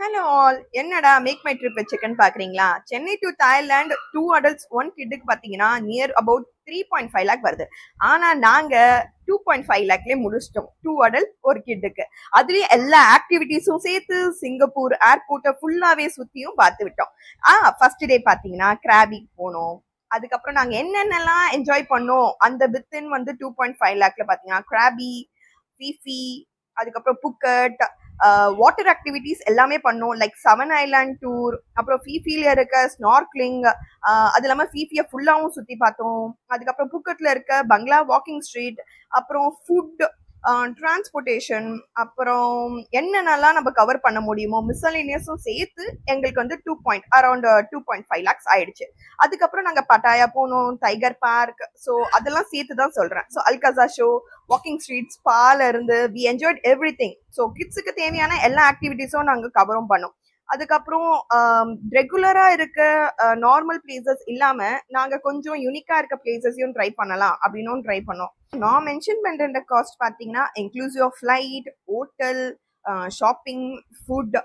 Hello all, என்னடா make my trip வச்சிருக்கேன்னு பாக்குறீங்களா? சென்னை டு தாய்லாந்து 2 adults 1 kidக்கு பாத்தீங்கன்னா நியர் அபவுட் 3.5 lakh வருது. ஆனா நாங்க 2.5 lakhலயே முடிச்சிட்டோம். 2 adult 1 kidக்கு. அதுலயும் எல்லா ஆக்டிவிட்டிஸும் சேர்த்து சிங்கப்பூர் ஏர்போர்ட்டை ஃபுல்லாவே சுத்தியும் பார்த்து விட்டோம். ஃபர்ஸ்ட் டே பாத்தீங்கன்னா கிராபிக் போனோம். அதுக்கப்புறம் நாங்க என்னென்னலாம் என்ஜாய் பண்ணோம் அந்த வித்தின் வந்து 2.5 lakhல பாத்தீங்கன்னா கிராபி, ஃபீஃபி, அதுக்கப்புறம் புக்கட், வாட்டர் ஆக்டிவிட்டிஸ் எல்லாமே பண்ணோம். லைக் 7 island டூர், அப்புறம் ஃபீஃபில இருக்க ஸ்னார்க்லிங், அது இல்லாம ஃபீஃபியை ஃபுல்லாவும் சுத்தி பார்த்தோம். அதுக்கப்புறம் புக்கட்ல இருக்க பங்களா வாக்கிங் ஸ்ட்ரீட், அப்புறம் ஃபுட், டிரான்ஸ்போர்ட்டேஷன், அப்புறம் என்னென்னலாம் நம்ம கவர் பண்ண முடியுமோ மிஸ்சலேனியஸும் சேர்த்து எங்களுக்கு வந்து அரௌண்ட் 2.5 lakhs ஆயிடுச்சு. அதுக்கப்புறம் நாங்க பட்டாயா போனோம், டைகர் பார்க், ஸோ அதெல்லாம் சேர்த்து தான் சொல்றேன். So Alcazar show, walking street, ஸ்பால இருந்து we enjoyed every thing. So கிட்ஸுக்கு தேவையான எல்லா ஆக்டிவிட்டிஸும் நாங்கள் கவரும் பண்ணோம். அதுக்கப்புறம் ரெகுலரா இருக்க நார்மல் பிளேசஸ் இல்லாம நாங்க கொஞ்சம் யூனிக்கா இருக்க பிளேசஸையும் ட்ரை பண்ணலாம் அப்படின்னும் ட்ரை பண்ணோம். நான் மென்ஷன் பண்ற இந்த காஸ்ட் பாத்தீங்கன்னா inclusive of flight, hotel, shopping, food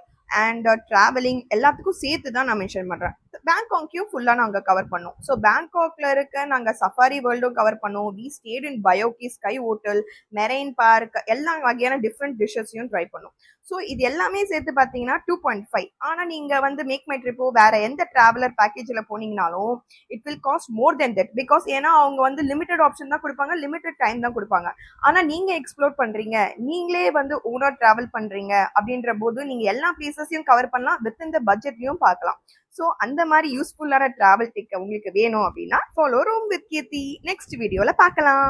and travelling எல்லாத்துக்கும் சேர்த்து தான் நான் மென்ஷன் பண்றேன். பேங்காக்கையும் ஃபுல்லா நாங்க கவர் பண்ணோம். ஸோ பேங்காக்ல இருக்க நாங்க சஃபாரி வேர்ல்டும் கவர் பண்ணோம். We stayed in Baiyoke, sky hotel, marine park, எல்லா வகையான டிஃப்ரெண்ட் டிஷ்ஷஸையும் ட்ரை பண்ணோம். ஸோ இது எல்லாமே சேர்த்து பார்த்தீங்கன்னா 2.5. ஆனால் நீங்கள் வந்து மேக் மை ட்ரிப்போ வேற எந்த டிராவலர் பேக்கேஜில் போனீங்கனாலும் it will cost more then that. Because ஏன்னா அவங்க வந்து லிமிடெட் ஆப்ஷன் தான் கொடுப்பாங்க, லிமிடெட் டைம் தான் கொடுப்பாங்க. ஆனால் நீங்கள் எக்ஸ்ப்ளோர் பண்ணுறீங்க, நீங்களே வந்து ஓனர் ட்ராவல் பண்ணுறீங்க அப்படின்ற போது நீங்கள் எல்லா பிளேசஸையும் கவர் பண்ணலாம், வித் இந்த பட்ஜெட்லையும் பார்க்கலாம். ஸோ அந்த மாதிரி யூஸ்ஃபுல்லான டிராவல் டிக் உங்களுக்கு வேணும் அப்படின்னா follow room with Keerthi. Next வீடியோவில் பார்க்கலாம்.